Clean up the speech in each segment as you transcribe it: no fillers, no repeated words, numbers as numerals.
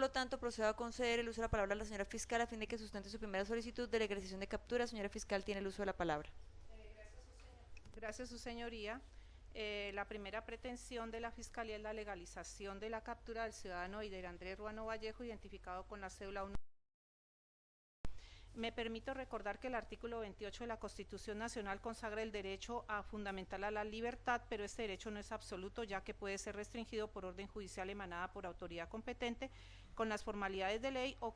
lo tanto, procedo a conceder el uso de la palabra a la señora fiscal a fin de que sustente su primera solicitud de legalización de captura. Señora fiscal, tiene el uso de la palabra. Gracias, su señoría. La primera pretensión de la Fiscalía es la legalización de la captura del ciudadano Eider Andrés Ruano Vallejo, identificado con la cédula 1. Me permito recordar que el artículo 28 de la Constitución Nacional consagra el derecho fundamental a la libertad, pero este derecho no es absoluto, ya que puede ser restringido por orden judicial emanada por autoridad competente con las formalidades de ley o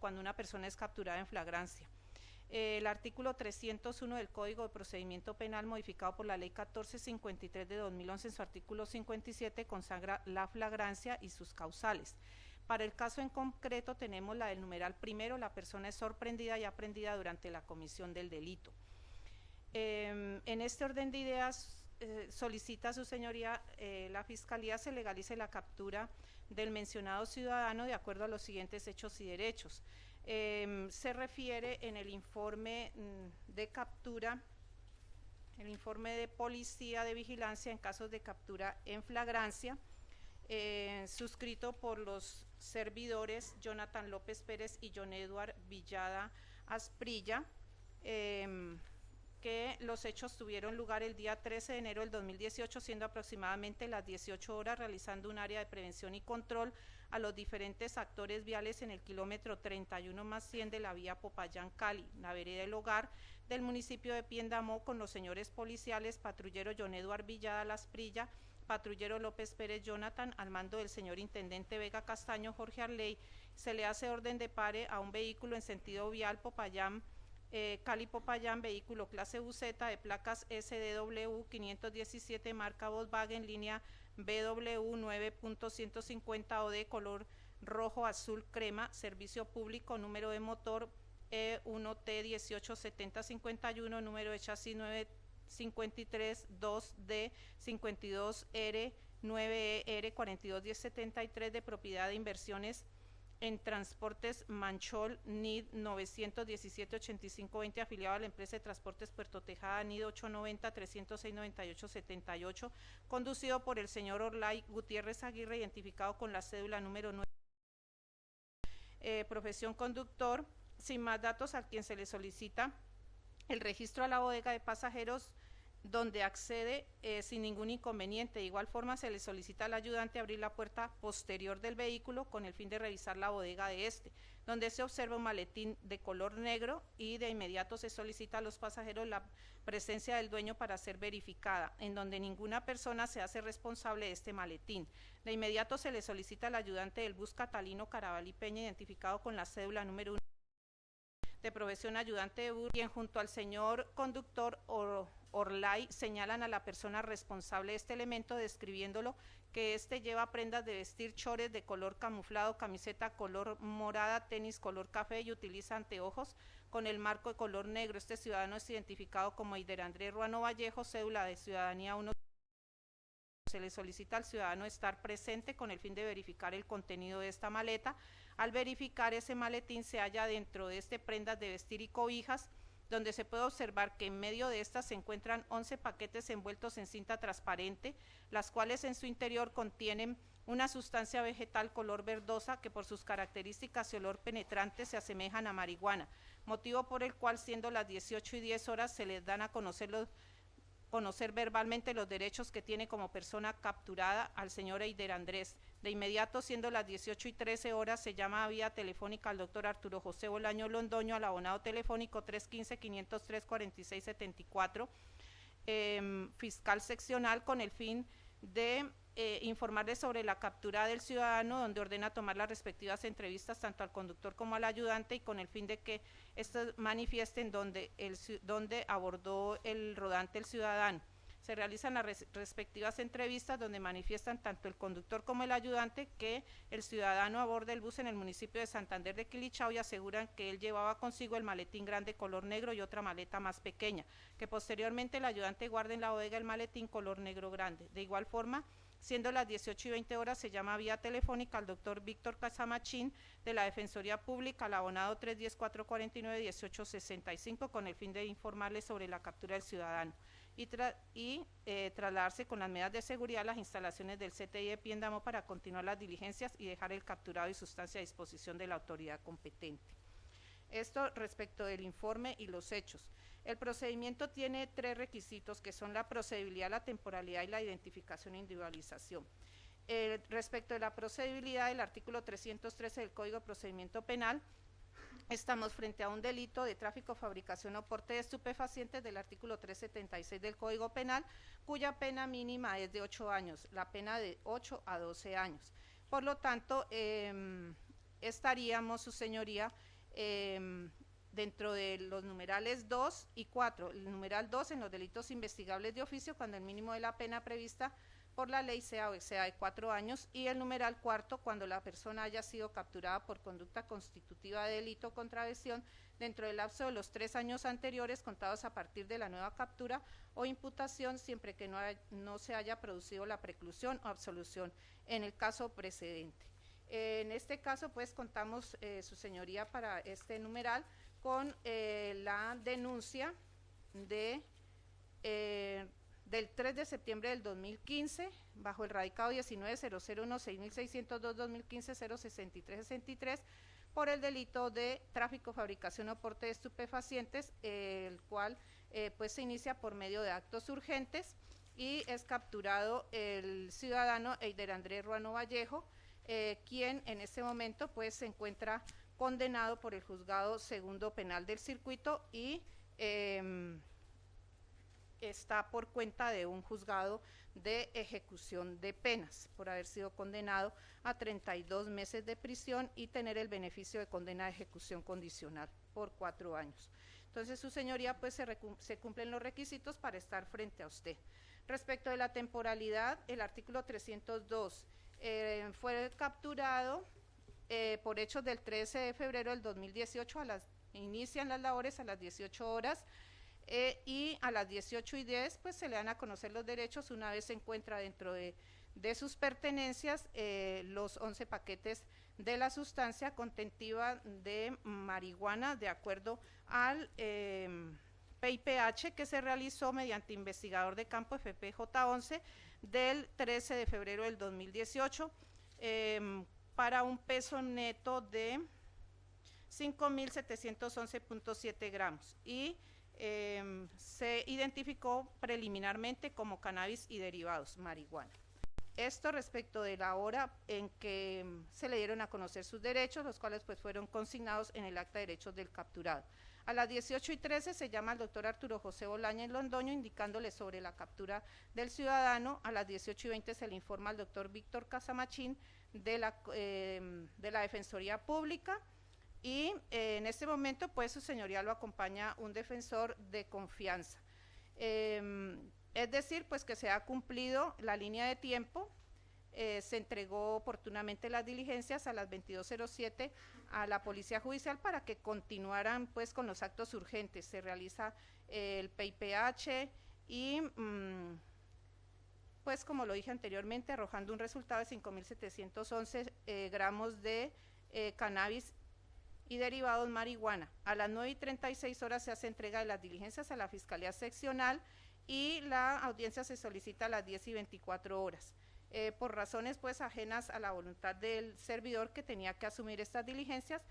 cuando una persona es capturada en flagrancia. El artículo 301 del Código de Procedimiento Penal, modificado por la Ley 1453 de 2011, en su artículo 57, consagra la flagrancia y sus causales. Para el caso en concreto tenemos la del numeral primero: la persona es sorprendida y aprehendida durante la comisión del delito. En este orden de ideas, solicita a su señoría la Fiscalía se legalice la captura del mencionado ciudadano de acuerdo a los siguientes hechos y derechos. Se refiere en el informe de captura, el informe de policía de vigilancia en casos de captura en flagrancia, suscrito por los servidores Jonathan López Pérez y John Edward Villada Asprilla, que los hechos tuvieron lugar el día 13 de enero del 2018, siendo aproximadamente las 18 horas, realizando un área de prevención y control a los diferentes actores viales en el kilómetro 31+100 de la vía Popayán-Cali, la vereda del Hogar del municipio de Piendamó, con los señores policiales, patrullero John Edward Villada Asprilla, patrullero López Pérez Jonathan, al mando del señor intendente Vega Castaño Jorge Arley. Se le hace orden de pare a un vehículo en sentido vial Popayán, Cali-Popayán, vehículo clase buseta de placas SDW 517, marca Volkswagen, línea BW 9.150OD, color rojo, azul, crema, servicio público, número de motor E1T187051, número de chasis 953-2D 52R9ER421073, de propiedad de Inversiones en Transportes Manchol, NID 917-8520, afiliado a la empresa de transportes Puerto Tejada, NID 890-306-9878, conducido por el señor Orlay Gutiérrez Aguirre, identificado con la cédula número 9. Profesión conductor, sin más datos, a quien se le solicita el registro a la bodega de pasajeros, donde accede sin ningún inconveniente. De igual forma, se le solicita al ayudante abrir la puerta posterior del vehículo con el fin de revisar la bodega de este, donde se observa un maletín de color negro, y de inmediato se solicita a los pasajeros la presencia del dueño para ser verificada, en donde ninguna persona se hace responsable de este maletín. De inmediato se le solicita al ayudante del bus Catalino Carabalí Peña, identificado con la cédula número 1, de profesión ayudante de bus, quien junto al señor conductor Orlay señalan a la persona responsable de este elemento, describiéndolo que este lleva prendas de vestir, chores de color camuflado, camiseta color morada, tenis color café y utiliza anteojos con el marco de color negro. Este ciudadano es identificado como Eider Andrés Ruano Vallejo, cédula de ciudadanía 1. Se le solicita al ciudadano estar presente con el fin de verificar el contenido de esta maleta. Al verificar ese maletín, se halla dentro de este prendas de vestir y cobijas, donde se puede observar que en medio de estas se encuentran 11 paquetes envueltos en cinta transparente, las cuales en su interior contienen una sustancia vegetal color verdosa que por sus características y olor penetrante se asemejan a marihuana, motivo por el cual, siendo las 18:10, se les dan a conocer verbalmente los derechos que tiene como persona capturada al señor Eider Andrés. De inmediato, siendo las 18:13, se llama vía telefónica al doctor Arturo José Bolaño Londoño al abonado telefónico 315-503-4674, fiscal seccional, con el fin de informarle sobre la captura del ciudadano, donde ordena tomar las respectivas entrevistas tanto al conductor como al ayudante, y con el fin de que estos manifiesten donde abordó el rodante el ciudadano. Se realizan las respectivas entrevistas, donde manifiestan tanto el conductor como el ayudante que el ciudadano aborda el bus en el municipio de Santander de Quilichao, y aseguran que él llevaba consigo el maletín grande color negro y otra maleta más pequeña, que posteriormente el ayudante guarda en la bodega el maletín color negro grande. De igual forma, Siendo las 18:20 se llama vía telefónica al doctor Víctor Casamachín de la Defensoría Pública al abonado 310-449-1865 con el fin de informarle sobre la captura del ciudadano y trasladarse con las medidas de seguridad a las instalaciones del CTI de Piendamo para continuar las diligencias y dejar el capturado y sustancia a disposición de la autoridad competente. Esto respecto del informe y los hechos. El procedimiento tiene 3 requisitos que son la procedibilidad, la temporalidad y la identificación e individualización. Respecto de la procedibilidad, el artículo 313 del Código de Procedimiento Penal, estamos frente a un delito de tráfico, fabricación o porte de estupefacientes del artículo 376 del Código Penal, cuya pena mínima es de 8 años, la pena de 8 a 12 años. Por lo tanto, estaríamos, su señoría, dentro de los numerales 2 y 4, el numeral 2 en los delitos investigables de oficio, cuando el mínimo de la pena prevista por la ley sea de 4 años, y el numeral 4 cuando la persona haya sido capturada por conducta constitutiva de delito o contravención dentro del lapso de los 3 años anteriores contados a partir de la nueva captura o imputación, siempre que no se haya producido la preclusión o absolución en el caso precedente. En este caso, pues, contamos, su señoría, para este numeral con la denuncia del 3 de septiembre del 2015, bajo el radicado 19-001-6602-2015-063-63, por el delito de tráfico, fabricación o porte de estupefacientes, el cual pues se inicia por medio de actos urgentes y es capturado el ciudadano Eider Andrés Ruano Vallejo, quien en este momento pues se encuentra condenado por el Juzgado Segundo Penal del Circuito y está por cuenta de un juzgado de ejecución de penas por haber sido condenado a 32 meses de prisión y tener el beneficio de condena de ejecución condicional por 4 años. Entonces, su señoría, pues se cumplen los requisitos para estar frente a usted. Respecto de la temporalidad, el artículo 302 fue capturado por hechos del 13 de febrero del 2018, inician las labores a las 18 horas y a las 18:10 pues se le dan a conocer los derechos una vez se encuentra dentro de sus pertenencias los 11 paquetes de la sustancia contentiva de marihuana de acuerdo al PIPH que se realizó mediante investigador de campo FPJ-11 del 13 de febrero del 2018 para un peso neto de 5.711.7 gramos y se identificó preliminarmente como cannabis y derivados, marihuana. Esto respecto de la hora en que se le dieron a conocer sus derechos, los cuales pues fueron consignados en el acta de derechos del capturado. A las 18:13 se llama al doctor Arturo José Bolañez Londoño indicándole sobre la captura del ciudadano. A las 18:20 se le informa al doctor Víctor Casamachín de la Defensoría Pública y en este momento pues su señoría lo acompaña un defensor de confianza. Es decir, pues que se ha cumplido la línea de tiempo, se entregó oportunamente las diligencias a las 22:07 a la Policía Judicial para que continuaran pues con los actos urgentes. Se realiza el PIPH y pues como lo dije anteriormente, arrojando un resultado de 5.711 gramos de cannabis y derivados marihuana. A las 9:36 se hace entrega de las diligencias a la Fiscalía Seccional y la audiencia se solicita a las 10:24. Por razones pues ajenas a la voluntad del servidor que tenía que asumir estas diligencias,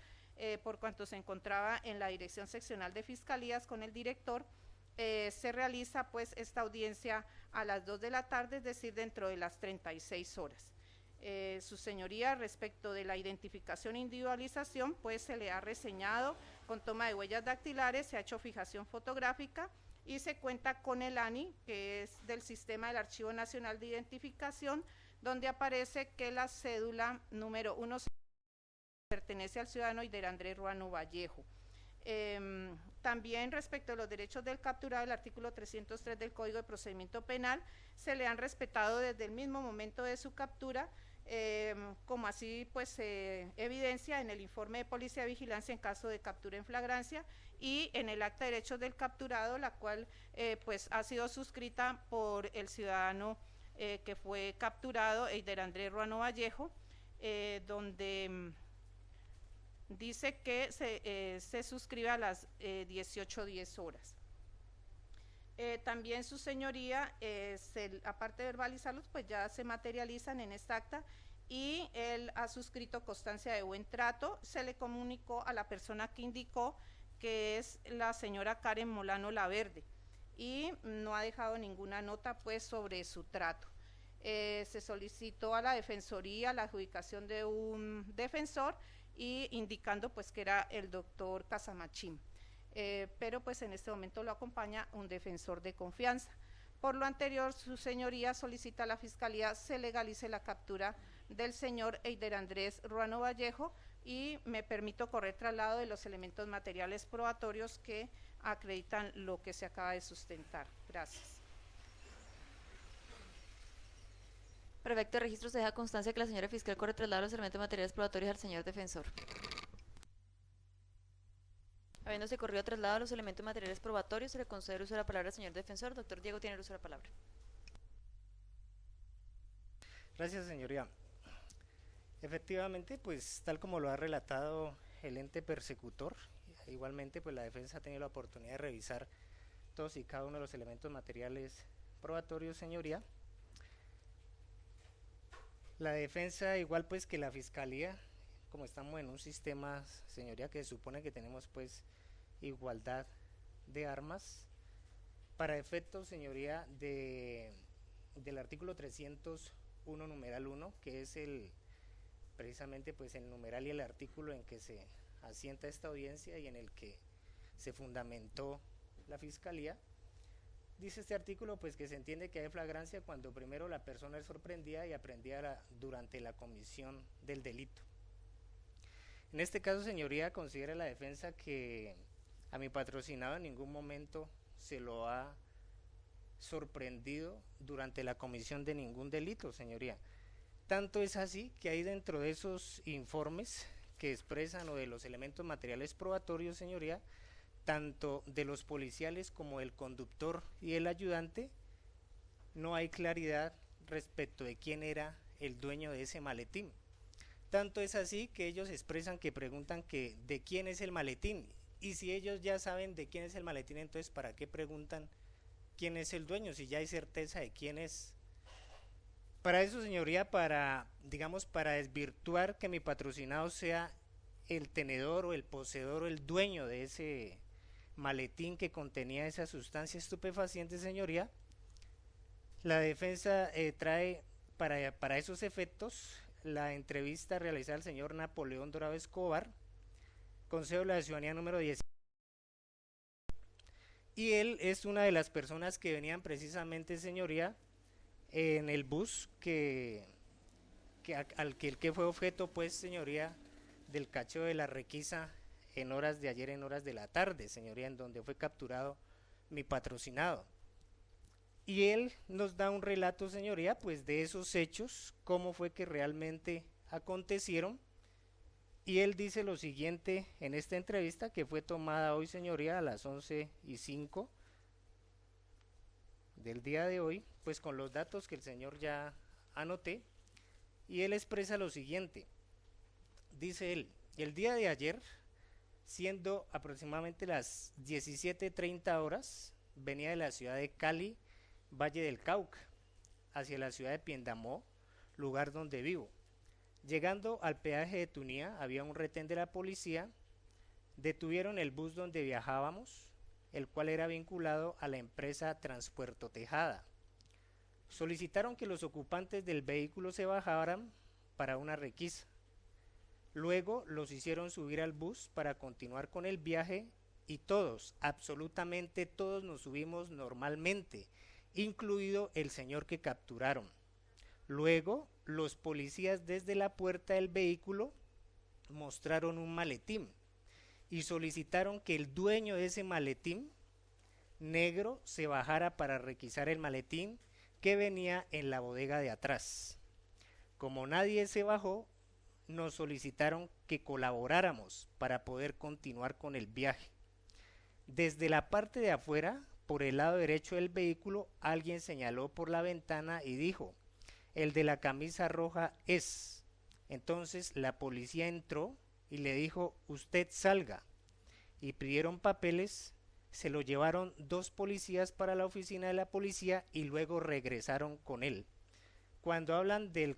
por cuanto se encontraba en la Dirección Seccional de Fiscalías con el director, se realiza pues esta audiencia a las 2 de la tarde, es decir, dentro de las 36 horas. Su señoría, respecto de la identificación e individualización, pues se le ha reseñado con toma de huellas dactilares, se ha hecho fijación fotográfica y se cuenta con el ANI, que es del Sistema del Archivo Nacional de Identificación, donde aparece que la cédula número 1 pertenece al ciudadano Eider Andrés Ruano Vallejo. También respecto a los derechos del capturado, el artículo 303 del Código de Procedimiento Penal se le han respetado desde el mismo momento de su captura, como así pues se evidencia en el informe de Policía de Vigilancia en caso de captura en flagrancia y en el acta de derechos del capturado, la cual pues ha sido suscrita por el ciudadano que fue capturado, Eider Andrés Ruano Vallejo, donde dice que se suscribe a las 18:10 horas. También su señoría, aparte de verbalizarlos, pues ya se materializan en esta acta y él ha suscrito constancia de buen trato. Se le comunicó a la persona que indicó, que es la señora Karen Molano Laverde, y no ha dejado ninguna nota pues sobre su trato. Se solicitó a la Defensoría la adjudicación de un defensor y indicando pues que era el doctor Casamachín. Pero pues en este momento lo acompaña un defensor de confianza. Por lo anterior, su señoría solicita a la Fiscalía se legalice la captura del señor Eider Andrés Ruano Vallejo y me permito correr traslado de los elementos materiales probatorios que acreditan lo que se acaba de sustentar. Gracias. Perfecto, de registro se deja constancia que la señora fiscal corre traslado de los elementos materiales probatorios al señor defensor. Habiéndose corrido traslado de los elementos materiales probatorios, se le concede el uso de la palabra al señor defensor. Doctor Diego tiene el uso de la palabra. Gracias, señoría. Efectivamente, pues tal como lo ha relatado el ente persecutor, igualmente pues la defensa ha tenido la oportunidad de revisar todos y cada uno de los elementos materiales probatorios, señoría. La defensa, igual pues que la fiscalía, como estamos en un sistema, señoría, que se supone que tenemos pues igualdad de armas, para efectos, señoría, del artículo 301 numeral 1, que es precisamente pues el numeral y el artículo en que se asienta esta audiencia y en el que se fundamentó la fiscalía. Dice este artículo pues que se entiende que hay flagrancia cuando primero la persona es sorprendida y aprendida durante la comisión del delito. En este caso, señoría, considera la defensa que a mi patrocinado en ningún momento se lo ha sorprendido durante la comisión de ningún delito, señoría. Tanto es así que hay dentro de esos informes que expresan o de los elementos materiales probatorios, señoría, tanto de los policiales como el conductor y el ayudante, no hay claridad respecto de quién era el dueño de ese maletín. Tanto es así que ellos expresan que preguntan que de quién es el maletín, y si ellos ya saben de quién es el maletín, entonces ¿para qué preguntan quién es el dueño si ya hay certeza de quién es? Para eso, señoría, para desvirtuar que mi patrocinado sea el tenedor o el poseedor o el dueño de ese maletín que contenía esa sustancia estupefaciente, señoría, la defensa trae para esos efectos la entrevista realizada al señor Napoleón Dorado Escobar, Consejo de la Ciudadanía número 10, y él es una de las personas que venían precisamente, señoría, en el bus al que fue objeto, pues, señoría, del cacheo de la requisa en horas de ayer, en horas de la tarde, señoría, en donde fue capturado mi patrocinado. Y él nos da un relato, señoría, pues de esos hechos, cómo fue que realmente acontecieron, y él dice lo siguiente en esta entrevista que fue tomada hoy, señoría, a las 11:05 del día de hoy, pues con los datos que el señor ya anoté, y él expresa lo siguiente. Dice él: el día de ayer, siendo aproximadamente las 17:30 horas, venía de la ciudad de Cali, Valle del Cauca, hacia la ciudad de Piendamó, lugar donde vivo. Llegando al peaje de Tunía, había un retén de la policía, detuvieron el bus donde viajábamos, el cual era vinculado a la empresa Transpuerto Tejada. Solicitaron que los ocupantes del vehículo se bajaran para una requisa. Luego los hicieron subir al bus para continuar con el viaje y todos, absolutamente todos, nos subimos normalmente, incluido el señor que capturaron. Luego los policías desde la puerta del vehículo mostraron un maletín y solicitaron que el dueño de ese maletín negro se bajara para requisar el maletín que venía en la bodega de atrás. Como nadie se bajó, nos solicitaron que colaboráramos para poder continuar con el viaje. Desde la parte de afuera por el lado derecho del vehículo, alguien señaló por la ventana y dijo, el de la camisa roja es. Entonces la policía entró y le dijo, usted salga. Y pidieron papeles, se lo llevaron 2 policías para la oficina de la policía y luego regresaron con él. Cuando hablan del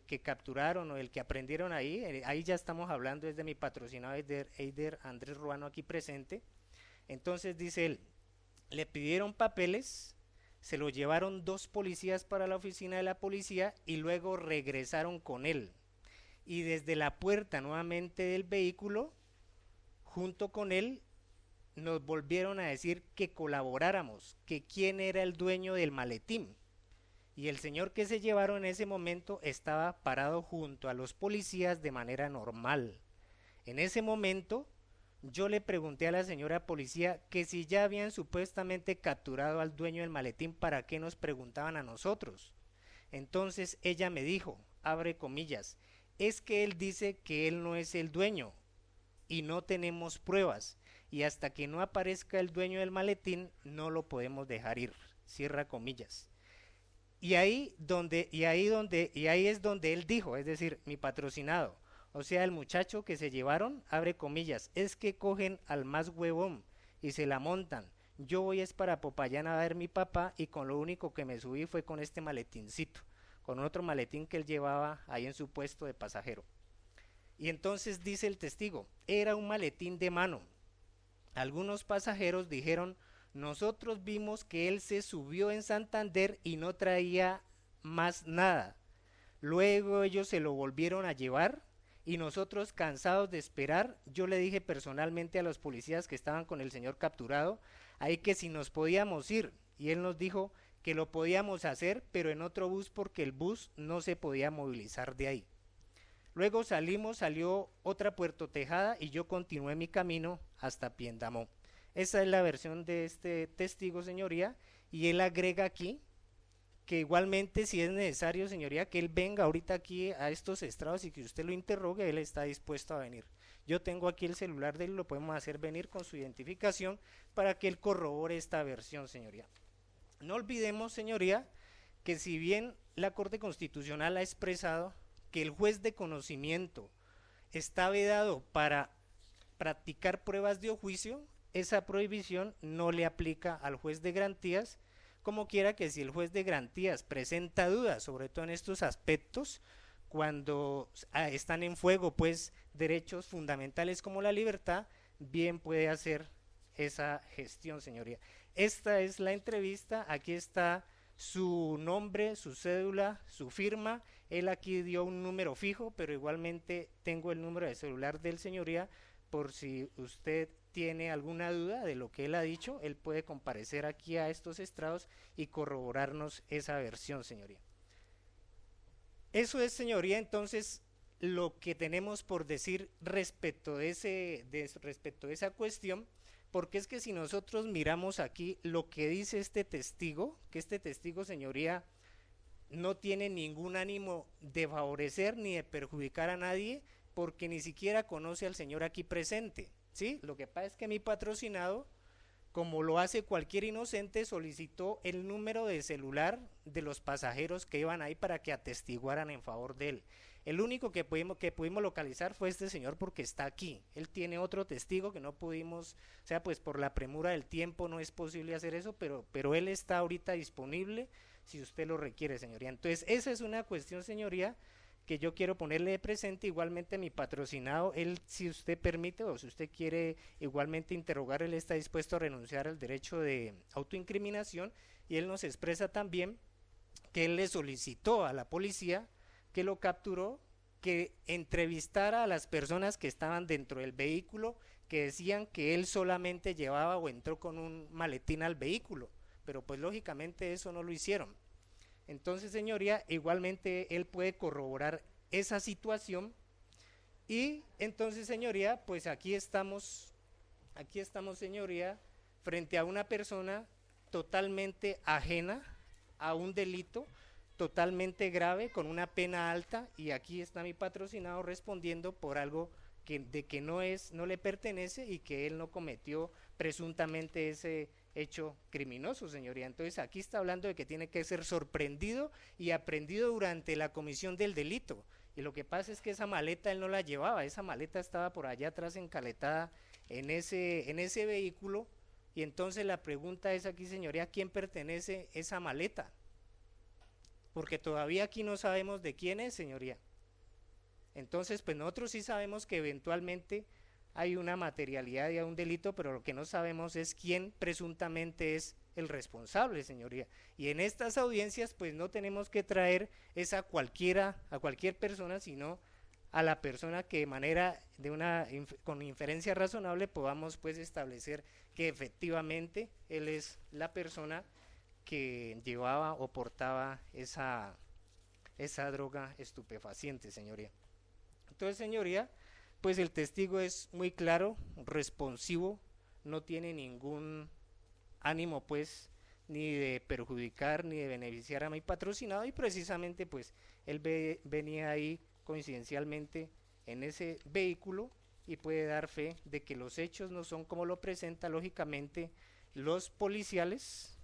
que capturaron o del que aprendieron ahí ya estamos hablando desde mi patrocinado Eider Andrés Ruano aquí presente. Entonces dice él, le pidieron papeles, se lo llevaron 2 policías para la oficina de la policía y luego regresaron con él. Y desde la puerta nuevamente del vehículo, junto con él, nos volvieron a decir que colaboráramos, que quién era el dueño del maletín. Y el señor que se llevaron en ese momento estaba parado junto a los policías de manera normal. En ese momento yo le pregunté a la señora policía que si ya habían supuestamente capturado al dueño del maletín, ¿para qué nos preguntaban a nosotros? Entonces ella me dijo, abre comillas, es que él dice que él no es el dueño y no tenemos pruebas y hasta que no aparezca el dueño del maletín no lo podemos dejar ir, cierra comillas. Y ahí es donde él dijo, es decir, mi patrocinado, o sea, el muchacho que se llevaron, abre comillas, es que cogen al más huevón y se la montan. Yo voy es para Popayán a ver mi papá y con lo único que me subí fue con este maletincito, con otro maletín que él llevaba ahí en su puesto de pasajero. Y entonces dice el testigo, era un maletín de mano. Algunos pasajeros dijeron, nosotros vimos que él se subió en Santander y no traía más nada. Luego ellos se lo volvieron a llevar y nosotros cansados de esperar, yo le dije personalmente a los policías que estaban con el señor capturado, ahí que si nos podíamos ir y él nos dijo que lo podíamos hacer pero en otro bus porque el bus no se podía movilizar de ahí. Luego salió otra Puerto Tejada y yo continué mi camino hasta Piendamó. Esa es la versión de este testigo, señoría, y él agrega aquí que igualmente si es necesario, señoría, que él venga ahorita aquí a estos estrados y que usted lo interrogue, él está dispuesto a venir. Yo tengo aquí el celular de él, lo podemos hacer venir con su identificación para que él corrobore esta versión, señoría. No olvidemos, señoría, que si bien la Corte Constitucional ha expresado que el juez de conocimiento está vedado para practicar pruebas de juicio, esa prohibición no le aplica al juez de garantías, como quiera que si el juez de garantías presenta dudas, sobre todo en estos aspectos, cuando están en fuego pues derechos fundamentales como la libertad, bien puede hacer esa gestión, señoría. Esta es la entrevista, aquí está su nombre, su cédula, su firma, él aquí dio un número fijo, pero igualmente tengo el número de celular del señoría, por si usted tiene alguna duda de lo que él ha dicho, él puede comparecer aquí a estos estrados y corroborarnos esa versión, señoría. Eso es, señoría, entonces lo que tenemos por decir respecto de esa cuestión, porque es que si nosotros miramos aquí lo que dice este testigo, que este testigo, señoría, no tiene ningún ánimo de favorecer ni de perjudicar a nadie, porque ni siquiera conoce al señor aquí presente, ¿sí? Lo que pasa es que mi patrocinado, como lo hace cualquier inocente, solicitó el número de celular de los pasajeros que iban ahí para que atestiguaran en favor de él. El único que pudimos localizar fue este señor porque está aquí. Él tiene otro testigo que no pudimos, o sea, pues por la premura del tiempo no es posible hacer eso, pero él está ahorita disponible si usted lo requiere, señoría. Entonces, esa es una cuestión, señoría, que yo quiero ponerle de presente. Igualmente mi patrocinado, él, si usted permite o si usted quiere igualmente interrogar, él está dispuesto a renunciar al derecho de autoincriminación, y él nos expresa también que él le solicitó a la policía que lo capturó, que entrevistara a las personas que estaban dentro del vehículo, que decían que él solamente llevaba o entró con un maletín al vehículo, pero pues lógicamente eso no lo hicieron. Entonces, señoría, igualmente él puede corroborar esa situación. Y entonces, señoría, pues aquí estamos, señoría, frente a una persona totalmente ajena a un delito totalmente grave, con una pena alta, y aquí está mi patrocinado respondiendo por algo que no le pertenece y que él no cometió presuntamente hecho criminoso, señoría. Entonces aquí está hablando de que tiene que ser sorprendido y aprendido durante la comisión del delito. Y lo que pasa es que esa maleta él no la llevaba, esa maleta estaba por allá atrás encaletada en ese vehículo. Y entonces la pregunta es aquí, señoría, ¿a quién pertenece esa maleta? Porque todavía aquí no sabemos de quién es, señoría. Entonces, pues nosotros sí sabemos que eventualmente hay una materialidad y un delito, pero lo que no sabemos es quién presuntamente es el responsable, señoría. Y en estas audiencias, pues no tenemos que traer a cualquier persona, sino a la persona que de manera con inferencia razonable podamos pues establecer que efectivamente él es la persona que llevaba o portaba esa droga estupefaciente, señoría. Entonces, señoría, pues el testigo es muy claro, responsivo, no tiene ningún ánimo pues ni de perjudicar ni de beneficiar a mi patrocinado, y precisamente pues él venía ahí coincidencialmente en ese vehículo y puede dar fe de que los hechos no son como lo presenta lógicamente los policiales.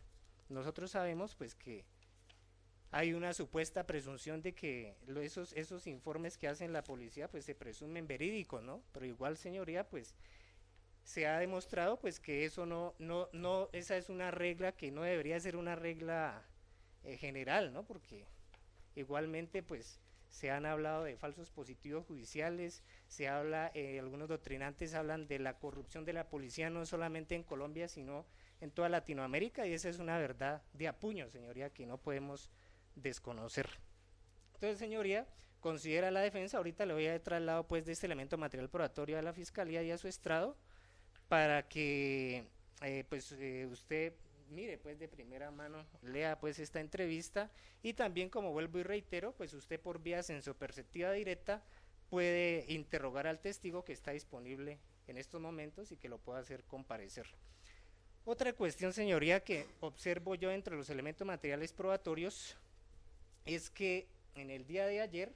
Nosotros sabemos pues que hay una supuesta presunción de que esos informes que hacen la policía pues se presumen verídicos, ¿no? Pero igual, señoría, pues se ha demostrado pues que eso no, esa es una regla que no debería ser una regla general, ¿no? Porque igualmente pues se han hablado de falsos positivos judiciales, se habla, algunos doctrinantes hablan de la corrupción de la policía no solamente en Colombia, sino en toda Latinoamérica, y esa es una verdad de apuño, señoría, que no podemos desconocer. Entonces, señoría, considera la defensa, ahorita le voy a trasladar pues de este elemento material probatorio a la fiscalía y a su estrado, para que usted mire pues de primera mano, lea pues esta entrevista, y también, como vuelvo y reitero, pues usted por vía sensoperceptiva directa puede interrogar al testigo que está disponible en estos momentos y que lo pueda hacer comparecer. Otra cuestión, señoría, que observo yo entre los elementos materiales probatorios es que en el día de ayer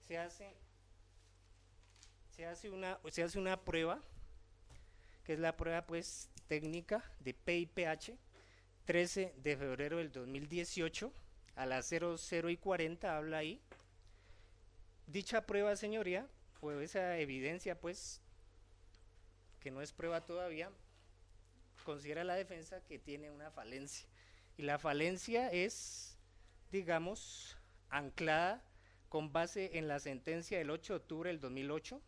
se hace una prueba, que es la prueba pues técnica de PIPH, 13 de febrero del 2018, a las 00:40 habla ahí. Dicha prueba, señoría, pues esa evidencia pues, que no es prueba todavía, considera la defensa que tiene una falencia, y la falencia es, digamos, anclada con base en la sentencia del 8 de octubre del 2008,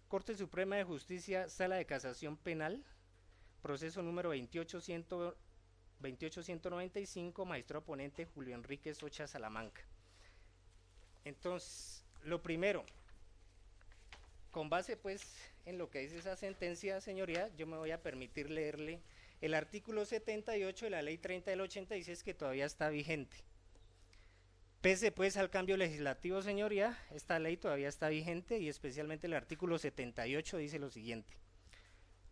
Corte Suprema de Justicia, Sala de Casación Penal, proceso número 28195, magistrado ponente Julio Enrique Socha Salamanca. Entonces, lo primero, con base pues en lo que dice esa sentencia, señoría, yo me voy a permitir leerle el artículo 78 de la ley 30 del 86, que todavía está vigente. Pese pues al cambio legislativo, señoría, esta ley todavía está vigente, y especialmente el artículo 78 dice lo siguiente: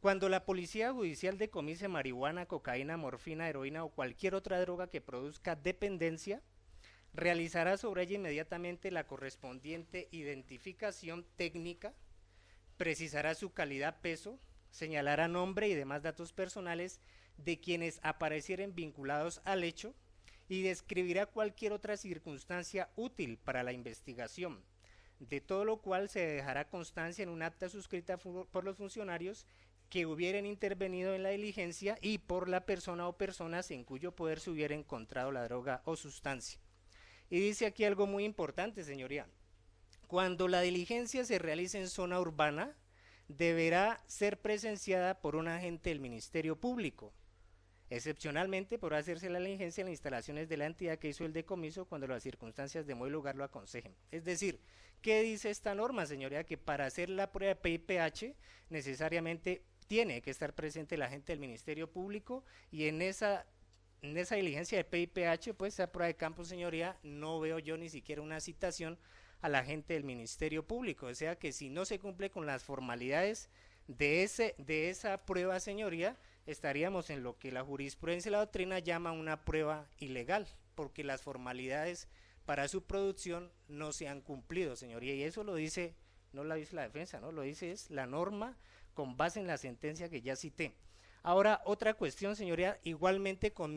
cuando la policía judicial decomise marihuana, cocaína, morfina, heroína o cualquier otra droga que produzca dependencia, realizará sobre ella inmediatamente la correspondiente identificación técnica, precisará su calidad, peso, señalará nombre y demás datos personales de quienes aparecieren vinculados al hecho, y describirá cualquier otra circunstancia útil para la investigación, de todo lo cual se dejará constancia en un acta suscrita por los funcionarios que hubieran intervenido en la diligencia y por la persona o personas en cuyo poder se hubiera encontrado la droga o sustancia. Y dice aquí algo muy importante, señoría: cuando la diligencia se realice en zona urbana, deberá ser presenciada por un agente del Ministerio Público. Excepcionalmente podrá hacerse la diligencia en las instalaciones de la entidad que hizo el decomiso cuando las circunstancias de modo y lugar lo aconsejen. Es decir, ¿qué dice esta norma, señoría? Que para hacer la prueba de PIPH necesariamente tiene que estar presente el agente del Ministerio Público, y en esa diligencia de PIPH, pues esa prueba de campo, señoría, no veo yo ni siquiera una citación al agente del Ministerio Público. O sea que si no se cumple con las formalidades de esa prueba, señoría, estaríamos en lo que la jurisprudencia y la doctrina llama una prueba ilegal, porque las formalidades para su producción no se han cumplido, señoría, y eso lo dice, no lo dice la defensa, no lo dice, es la norma con base en la sentencia que ya cité. Ahora, otra cuestión, señoría, igualmente con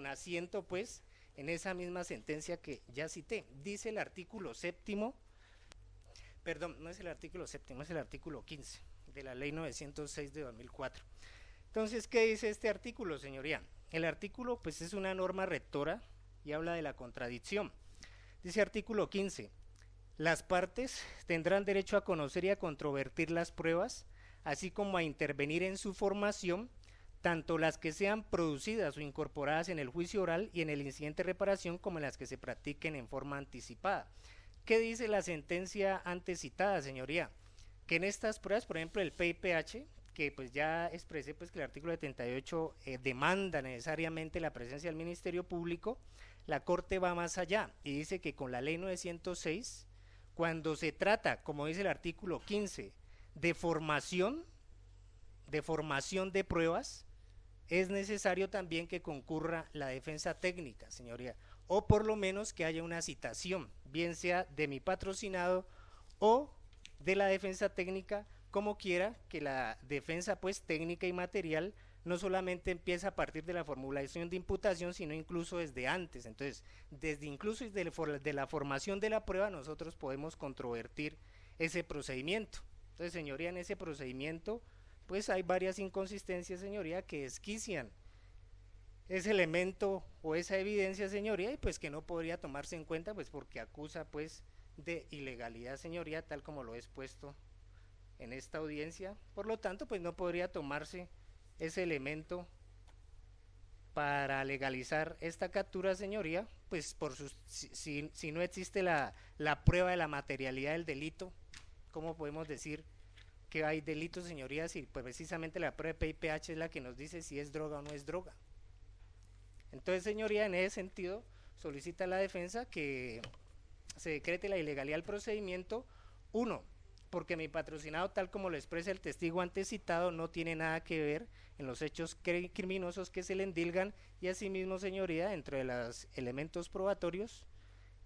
asiento, pues, en esa misma sentencia que ya cité. Dice el artículo séptimo, perdón, no es el artículo séptimo, es el artículo 15 de la ley 906 de 2004. Entonces, ¿qué dice este artículo, señoría? El artículo, pues, es una norma rectora y habla de la contradicción. Dice artículo 15, las partes tendrán derecho a conocer y a controvertir las pruebas, así como a intervenir en su formación, tanto las que sean producidas o incorporadas en el juicio oral y en el incidente de reparación, como en las que se practiquen en forma anticipada. ¿Qué dice la sentencia antes citada, señoría? Que en estas pruebas, por ejemplo, el PIPH, que pues ya expresé pues que el artículo 78 demanda necesariamente la presencia del Ministerio Público, la Corte va más allá y dice que con la ley 906, cuando se trata, como dice el artículo 15, de formación de pruebas, es necesario también que concurra la defensa técnica, señoría, o por lo menos que haya una citación, bien sea de mi patrocinado o de la defensa técnica, como quiera, que la defensa pues técnica y material no solamente empieza a partir de la formulación de imputación, sino incluso desde antes. Entonces, desde incluso de la formación de la prueba, nosotros podemos controvertir ese procedimiento. Entonces, señoría, en ese procedimiento, pues hay varias inconsistencias, señoría, que desquician ese elemento o esa evidencia, señoría, y pues que no podría tomarse en cuenta, pues porque acusa pues de ilegalidad, señoría, tal como lo he expuesto en esta audiencia. Por lo tanto, pues no podría tomarse ese elemento para legalizar esta captura, señoría, pues por si no existe la prueba de la materialidad del delito, ¿cómo podemos decir que hay delitos, señoría, si pues precisamente la prueba de PIPH es la que nos dice si es droga o no es droga? Entonces, señoría, en ese sentido, solicita la defensa que se decrete la ilegalidad del procedimiento. Uno, porque mi patrocinado, tal como lo expresa el testigo antes citado, no tiene nada que ver en los hechos criminosos que se le endilgan, y asimismo, señoría, dentro de los elementos probatorios,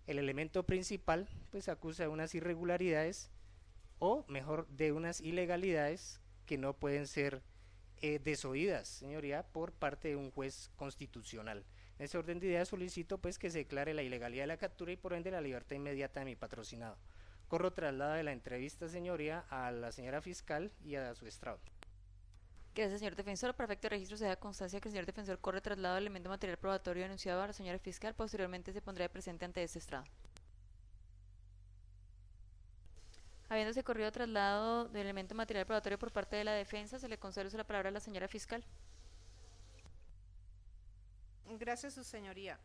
el elemento principal pues acusa de unas irregularidades, o mejor, de unas ilegalidades que no pueden ser desoídas, señoría, por parte de un juez constitucional. En ese orden de ideas solicito pues que se declare la ilegalidad de la captura y por ende la libertad inmediata de mi patrocinado. Corro traslado de la entrevista, señoría, a la señora fiscal y a su estrado. Gracias, señor defensor. Para efecto de registro se da constancia que el señor defensor corre traslado del elemento material probatorio denunciado a la señora fiscal. Posteriormente se pondrá presente ante este estrado. Habiéndose corrido traslado del elemento material probatorio por parte de la defensa, se le concede el uso de la palabra a la señora fiscal. Gracias, su señoría.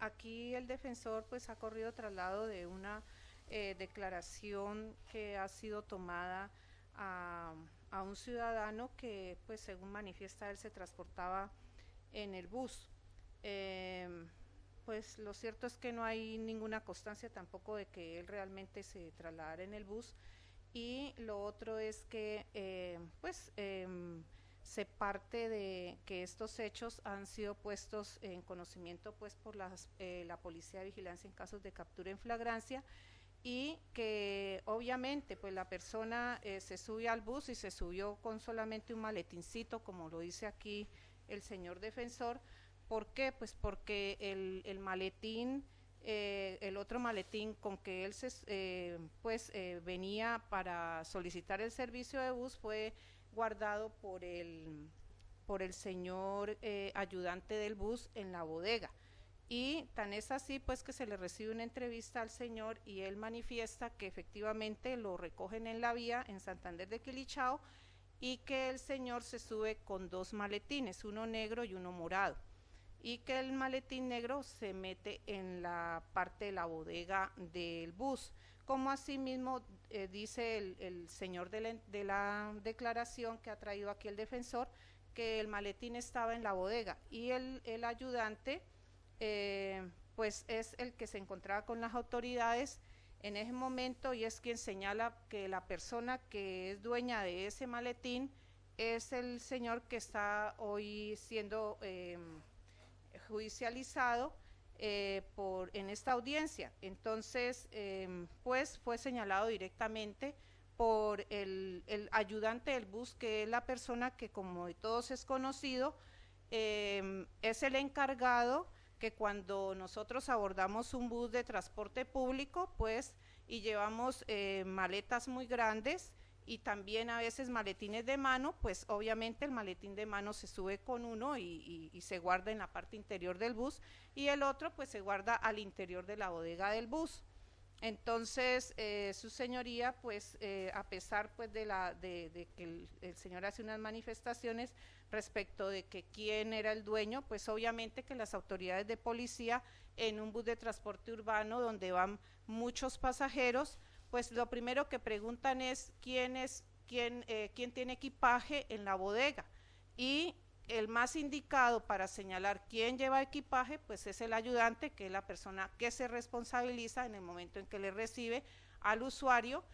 Aquí el defensor pues ha corrido traslado de una declaración que ha sido tomada a un ciudadano que pues según manifiesta él se transportaba en el bus. Pues lo cierto es que no hay ninguna constancia tampoco de que él realmente se trasladara en el bus, y lo otro es que se parte de que estos hechos han sido puestos en conocimiento pues por la Policía de Vigilancia en casos de captura en flagrancia, y que obviamente pues la persona se sube al bus y se subió con solamente un maletincito, como lo dice aquí el señor defensor. ¿Por qué? Pues porque el maletín, el otro maletín con que él venía para solicitar el servicio de bus fue guardado por el señor ayudante del bus en la bodega. Y tan es así pues que se le recibe una entrevista al señor y él manifiesta que efectivamente lo recogen en la vía en Santander de Quilichao, y que el señor se sube con dos maletines, uno negro y uno morado, y que el maletín negro se mete en la parte de la bodega del bus, como asimismo dice el señor de la declaración que ha traído aquí el defensor, que el maletín estaba en la bodega, y el ayudante pues es el que se encontraba con las autoridades en ese momento, y es quien señala que la persona que es dueña de ese maletín es el señor que está hoy siendo judicializado en esta audiencia. Entonces pues fue señalado directamente por el ayudante del bus, que es la persona que, como de todos es conocido, es el encargado que cuando nosotros abordamos un bus de transporte público, pues, y llevamos maletas muy grandes y también a veces maletines de mano, pues obviamente el maletín de mano se sube con uno y se guarda en la parte interior del bus, y el otro pues se guarda al interior de la bodega del bus. Entonces, su señoría, pues, a pesar pues de que el señor hace unas manifestaciones respecto de que quién era el dueño, pues obviamente que las autoridades de policía en un bus de transporte urbano donde van muchos pasajeros, pues lo primero que preguntan es quién tiene equipaje en la bodega, y el más indicado para señalar quién lleva equipaje, pues es el ayudante, que es la persona que se responsabiliza en el momento en que le recibe al usuario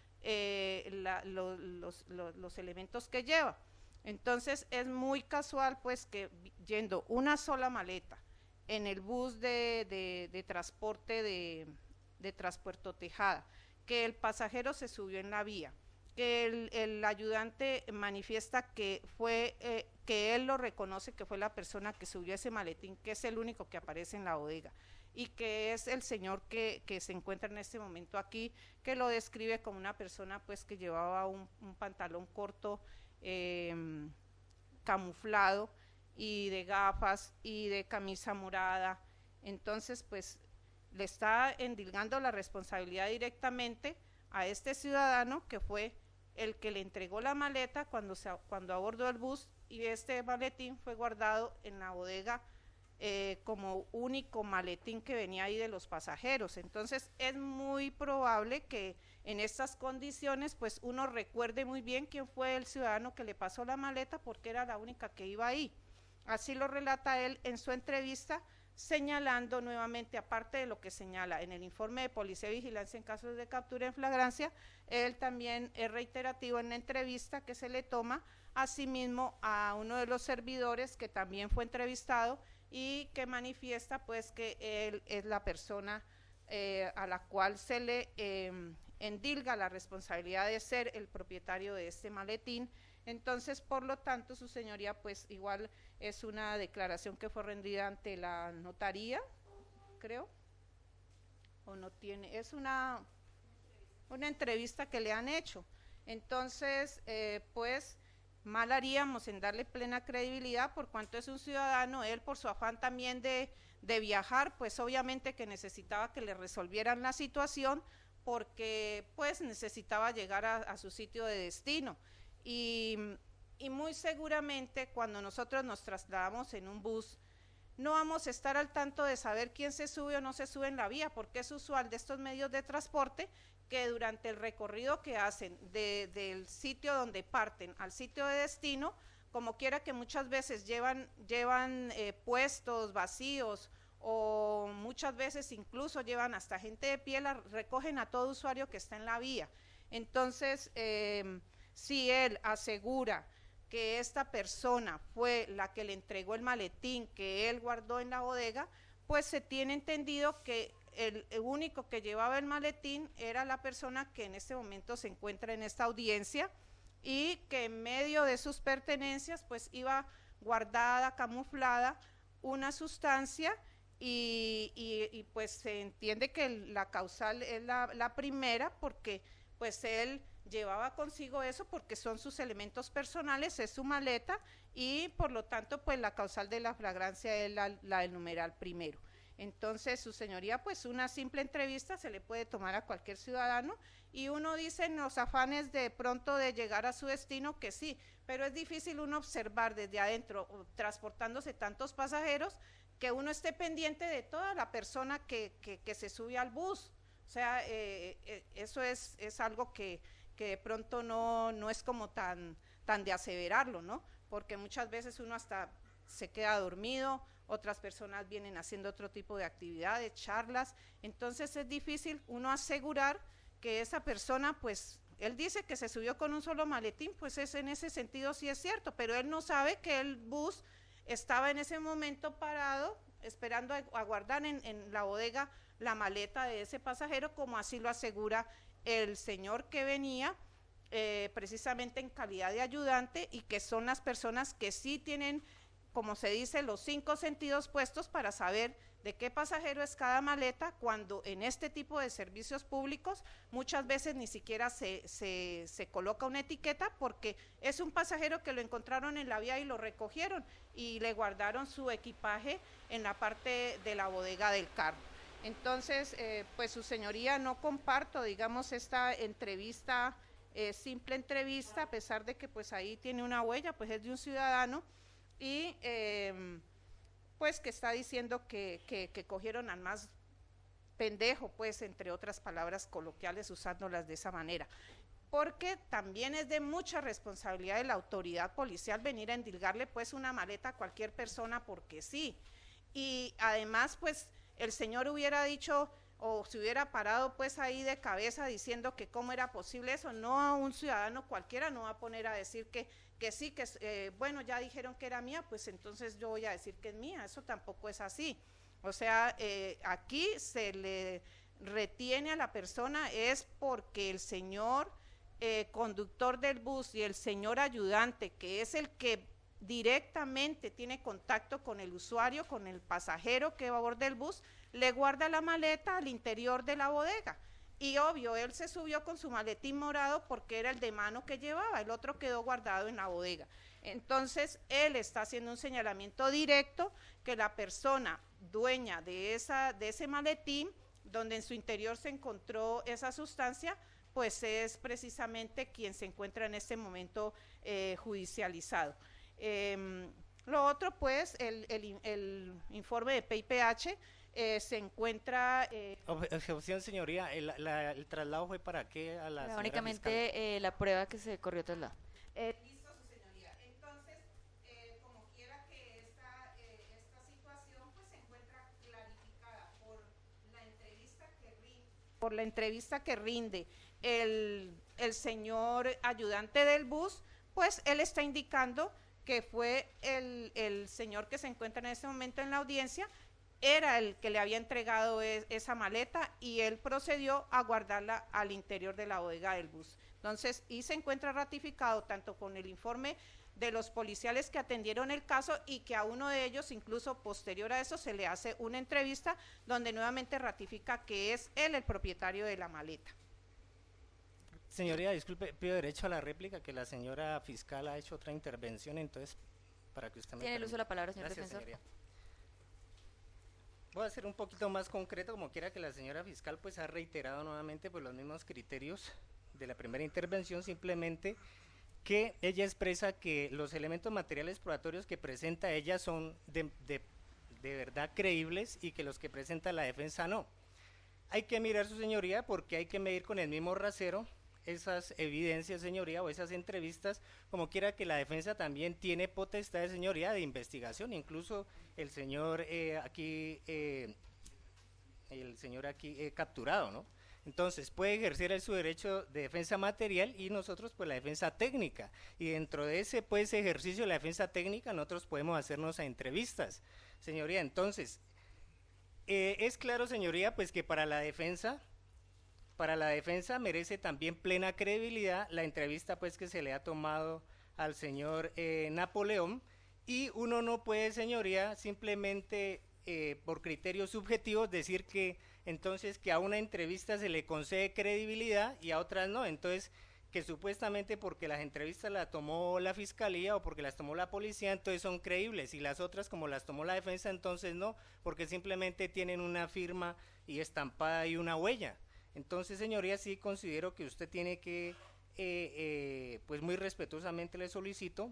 los elementos que lleva. Entonces es muy casual pues que yendo una sola maleta en el bus de transporte de Transpuerto Tejada, que el pasajero se subió en la vía, que el ayudante manifiesta que fue, que él lo reconoce que fue la persona que subió ese maletín, que es el único que aparece en la bodega, y que es el señor que se encuentra en este momento aquí, que lo describe como una persona pues que llevaba un pantalón corto, camuflado, y de gafas y de camisa morada. Entonces pues le está endilgando la responsabilidad directamente a este ciudadano, que fue el que le entregó la maleta cuando abordó el bus, y este maletín fue guardado en la bodega como único maletín que venía ahí de los pasajeros. Entonces es muy probable que en estas condiciones pues uno recuerde muy bien quién fue el ciudadano que le pasó la maleta, porque era la única que iba ahí. Así lo relata él en su entrevista, señalando nuevamente, aparte de lo que señala en el informe de Policía y Vigilancia en casos de captura en flagrancia, él también es reiterativo en la entrevista que se le toma asimismo a uno de los servidores que también fue entrevistado y que manifiesta pues que él es la persona a la cual se le endilga la responsabilidad de ser el propietario de este maletín. Entonces, por lo tanto, su señoría, pues igual es una declaración que fue rendida ante la notaría, creo, o no tiene, es una entrevista que le han hecho. Entonces, pues mal haríamos en darle plena credibilidad, por cuanto es un ciudadano, él por su afán también de viajar, pues obviamente que necesitaba que le resolvieran la situación, porque pues necesitaba llegar a su sitio de destino. Y muy seguramente cuando nosotros nos trasladamos en un bus, no vamos a estar al tanto de saber quién se sube o no se sube en la vía, porque es usual de estos medios de transporte que durante el recorrido que hacen del sitio donde parten al sitio de destino, como quiera que muchas veces llevan puestos vacíos, o muchas veces incluso llevan hasta gente de pie, recogen a todo usuario que está en la vía. Entonces, si él asegura que esta persona fue la que le entregó el maletín que él guardó en la bodega, pues se tiene entendido que el único que llevaba el maletín era la persona que en este momento se encuentra en esta audiencia, y que en medio de sus pertenencias pues iba guardada, camuflada, una sustancia, y pues se entiende que la causal es la primera, porque pues él llevaba consigo eso porque son sus elementos personales, es su maleta, y por lo tanto pues la causal de la flagrancia es la del numeral primero. Entonces, su señoría, pues una simple entrevista se le puede tomar a cualquier ciudadano, y uno dice en los afanes de pronto de llegar a su destino que sí, pero es difícil uno observar desde adentro, transportándose tantos pasajeros, que uno esté pendiente de toda la persona que se sube al bus. O sea, eso es algo que de pronto no es como tan de aseverarlo, ¿no? Porque muchas veces uno hasta se queda dormido, otras personas vienen haciendo otro tipo de actividades, charlas, entonces es difícil uno asegurar que esa persona, pues, él dice que se subió con un solo maletín, pues en ese sentido sí es cierto, pero él no sabe que el bus estaba en ese momento parado, esperando a guardar en la bodega la maleta de ese pasajero, como así lo asegura el señor que venía precisamente en calidad de ayudante y que son las personas que sí tienen, como se dice, los 5 sentidos puestos para saber de qué pasajero es cada maleta, cuando en este tipo de servicios públicos muchas veces ni siquiera se coloca una etiqueta porque es un pasajero que lo encontraron en la vía y lo recogieron y le guardaron su equipaje en la parte de la bodega del carro. Entonces, pues su señoría, no comparto, digamos, esta entrevista, simple entrevista, a pesar de que pues ahí tiene una huella, pues es de un ciudadano y pues que está diciendo que cogieron al más pendejo, pues entre otras palabras coloquiales, usándolas de esa manera. Porque también es de mucha responsabilidad de la autoridad policial venir a endilgarle pues una maleta a cualquier persona porque sí. Y además pues el señor hubiera dicho o se hubiera parado pues ahí de cabeza diciendo que cómo era posible eso, no a un ciudadano cualquiera no va a poner a decir que sí, que bueno, ya dijeron que era mía, pues entonces yo voy a decir que es mía, eso tampoco es así. O sea, aquí se le retiene a la persona es porque el señor conductor del bus y el señor ayudante, que es el que directamente tiene contacto con el usuario, con el pasajero que va a bordo del bus, le guarda la maleta al interior de la bodega. Y obvio, él se subió con su maletín morado porque era el de mano que llevaba, el otro quedó guardado en la bodega. Entonces, él está haciendo un señalamiento directo que la persona dueña de ese maletín, donde en su interior se encontró esa sustancia, pues es precisamente quien se encuentra en este momento judicializado. Lo otro, pues, el informe de PIPH se encuentra… Objeción, señoría, ¿el traslado fue para qué a la señora únicamente la prueba que se corrió traslado. Listo, su señoría. Entonces, como quiera que esta situación pues se encuentra clarificada por la entrevista que rinde el señor ayudante del bus, pues él está indicando que fue el señor que se encuentra en este momento en la audiencia, era el que le había entregado esa maleta y él procedió a guardarla al interior de la bodega del bus. Entonces, y se encuentra ratificado tanto con el informe de los policiales que atendieron el caso y que a uno de ellos, incluso posterior a eso, se le hace una entrevista donde nuevamente ratifica que es él el propietario de la maleta. Señoría, disculpe, pido derecho a la réplica, que la señora fiscal ha hecho otra intervención, entonces, para que usted me Tiene el uso de la palabra, señor Gracias, defensor. señoría. Voy a ser un poquito más concreto, como quiera que la señora fiscal pues ha reiterado nuevamente pues los mismos criterios de la primera intervención, simplemente que ella expresa que los elementos materiales probatorios que presenta ella son de verdad creíbles y que los que presenta la defensa no. Hay que mirar, su señoría, porque hay que medir con el mismo rasero esas evidencias, señoría, o esas entrevistas, como quiera que la defensa también tiene potestad, señoría, de investigación. Incluso el señor capturado, ¿no? Entonces puede ejercer su derecho de defensa material y nosotros pues la defensa técnica, y dentro de ese pues ejercicio de la defensa técnica nosotros podemos hacernos a entrevistas, señoría. Entonces es claro, señoría, pues que para la defensa merece también plena credibilidad la entrevista pues que se le ha tomado al señor Napoleón, y uno no puede, señoría, simplemente por criterios subjetivos decir que entonces que a una entrevista se le concede credibilidad y a otras no, entonces que supuestamente porque las entrevistas las tomó la fiscalía o porque las tomó la policía entonces son creíbles, y las otras como las tomó la defensa entonces no, porque simplemente tienen una firma y estampada y una huella. Entonces, señoría, sí considero que usted tiene que, pues muy respetuosamente le solicito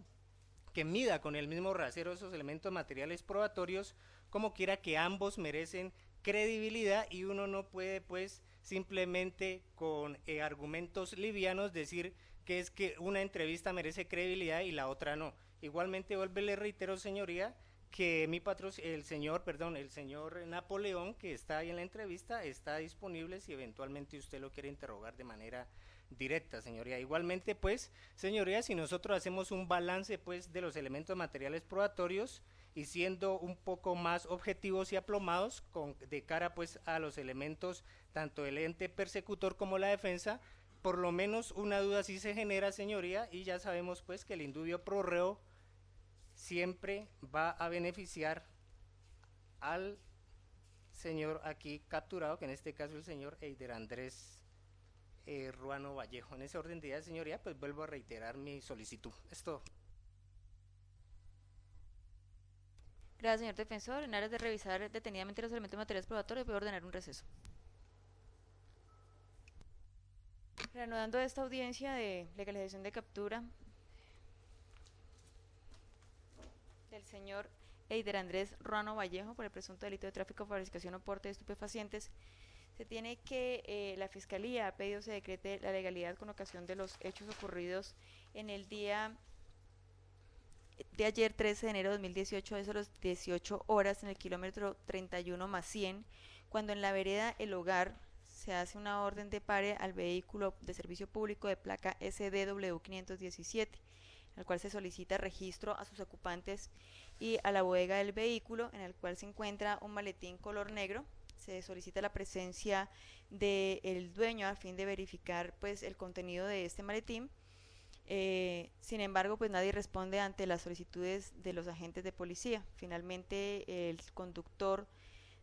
que mida con el mismo rasero esos elementos materiales probatorios, como quiera que ambos merecen credibilidad, y uno no puede pues simplemente con argumentos livianos decir que es que una entrevista merece credibilidad y la otra no. Igualmente, le reitero, señoría, que el señor Napoleón, que está ahí en la entrevista, está disponible si eventualmente usted lo quiere interrogar de manera directa, señoría. Igualmente, pues, señoría, si nosotros hacemos un balance, pues, de los elementos materiales probatorios y siendo un poco más objetivos y aplomados de cara, pues, a los elementos tanto del ente persecutor como la defensa, por lo menos una duda sí se genera, señoría, y ya sabemos pues que el indubio pro reo siempre va a beneficiar al señor aquí capturado, que en este caso el señor Eider Andrés Ruano Vallejo. En ese orden de ideas, señoría, pues vuelvo a reiterar mi solicitud. Esto. Gracias, señor defensor. En aras de revisar detenidamente los elementos materiales probatorios, voy a ordenar un receso. Reanudando esta audiencia de legalización de captura del señor Eider Andrés Ruano Vallejo por el presunto delito de tráfico, fabricación o porte de estupefacientes, se tiene que la Fiscalía ha pedido se decrete la legalidad con ocasión de los hechos ocurridos en el día de ayer, 13 de enero de 2018, eso a las 18 horas, en el kilómetro 31 más 100, cuando en la vereda El Hogar se hace una orden de pare al vehículo de servicio público de placa SDW 517, al cual se solicita registro a sus ocupantes y a la bodega del vehículo, en el cual se encuentra un maletín color negro. Se solicita la presencia del dueño a fin de verificar pues el contenido de este maletín. Sin embargo, pues nadie responde ante las solicitudes de los agentes de policía. Finalmente, el conductor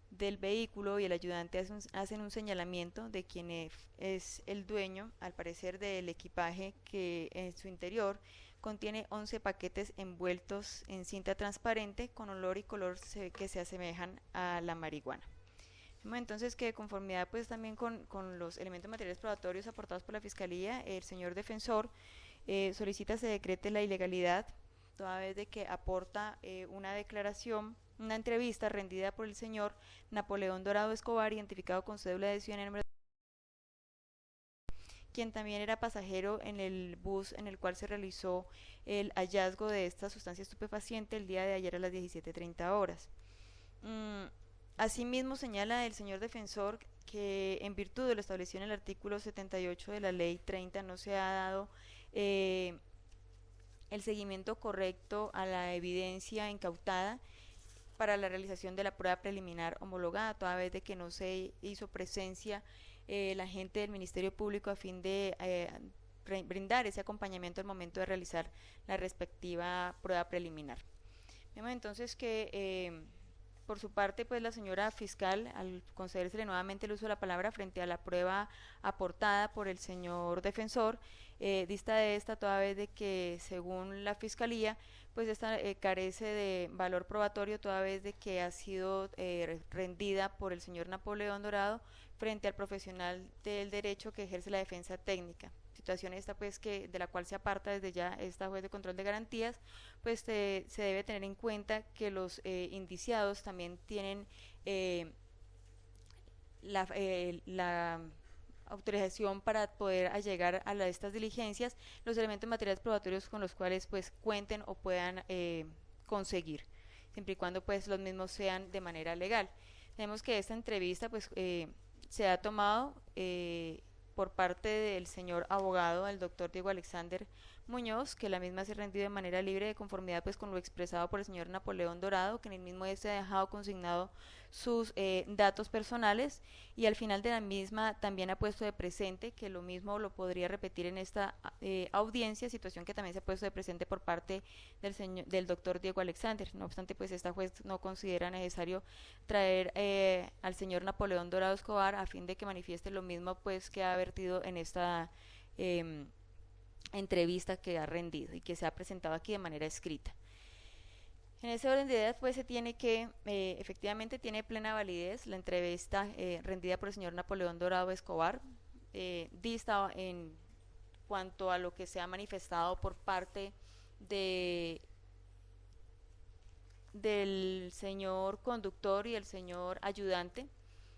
del vehículo y el ayudante hacen un señalamiento de quién es el dueño, al parecer del equipaje que en su interior contiene 11 paquetes envueltos en cinta transparente con olor y color que se asemejan a la marihuana. Entonces, que de conformidad pues también con los elementos materiales probatorios aportados por la Fiscalía, el señor defensor solicita se decrete la ilegalidad toda vez de que aporta una declaración, una entrevista rendida por el señor Napoleón Dorado Escobar, identificado con cédula de ciudadanía número, quien también era pasajero en el bus en el cual se realizó el hallazgo de esta sustancia estupefaciente el día de ayer a las 17:30 horas. Asimismo, señala el señor defensor que en virtud de lo establecido en el artículo 78 de la ley 30 no se ha dado el seguimiento correcto a la evidencia incautada para la realización de la prueba preliminar homologada, toda vez de que no se hizo presencia el agente del Ministerio Público a fin de brindar ese acompañamiento al momento de realizar la respectiva prueba preliminar. Vemos entonces que por su parte, pues la señora fiscal, al concedérsele nuevamente el uso de la palabra frente a la prueba aportada por el señor defensor, dista de esta toda vez de que según la fiscalía, pues esta carece de valor probatorio toda vez de que ha sido rendida por el señor Napoleón Dorado frente al profesional del derecho que ejerce la defensa técnica. Situación esta pues que de la cual se aparta desde ya esta juez de control de garantías, pues se debe tener en cuenta que los indiciados también tienen la autorización para poder allegar a estas diligencias los elementos materiales probatorios con los cuales pues cuenten o puedan conseguir, siempre y cuando pues los mismos sean de manera legal. Tenemos que esta entrevista pues se ha tomado por parte del señor abogado, el doctor Diego Alexander Muñoz, que la misma se ha rendido de manera libre de conformidad pues con lo expresado por el señor Napoleón Dorado, que en el mismo se ha dejado consignado sus datos personales, y al final de la misma también ha puesto de presente que lo mismo lo podría repetir en esta audiencia, situación que también se ha puesto de presente por parte del doctor Diego Alexander. No obstante, pues esta juez no considera necesario traer al señor Napoleón Dorado Escobar a fin de que manifieste lo mismo pues que ha vertido en esta entrevista que ha rendido y que se ha presentado aquí de manera escrita. En ese orden de ideas, pues se tiene que, efectivamente tiene plena validez la entrevista rendida por el señor Napoleón Dorado Escobar, dista en cuanto a lo que se ha manifestado por parte del señor conductor y el señor ayudante,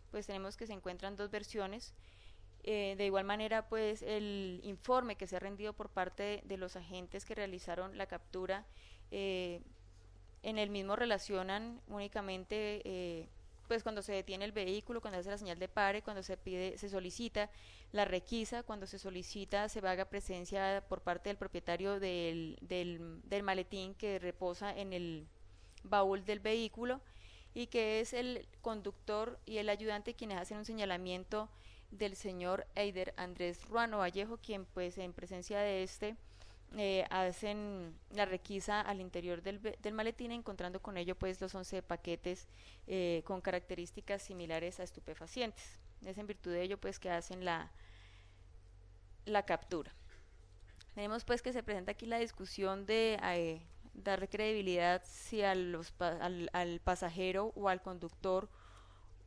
pues tenemos que se encuentran dos versiones. De igual manera, pues el informe que se ha rendido por parte de los agentes que realizaron la captura, en el mismo relacionan únicamente pues cuando se detiene el vehículo, cuando se hace la señal de pare, cuando se solicita la requisa, cuando se solicita se haga presencia por parte del propietario del maletín que reposa en el baúl del vehículo, y que es el conductor y el ayudante quienes hacen un señalamiento del señor Eider Andrés Ruano Vallejo, quien pues en presencia de hacen la requisa al interior del maletín, encontrando con ello pues los 11 paquetes con características similares a estupefacientes. Es en virtud de ello pues que hacen la captura. Tenemos pues que se presenta aquí la discusión de dar credibilidad si al pasajero o al conductor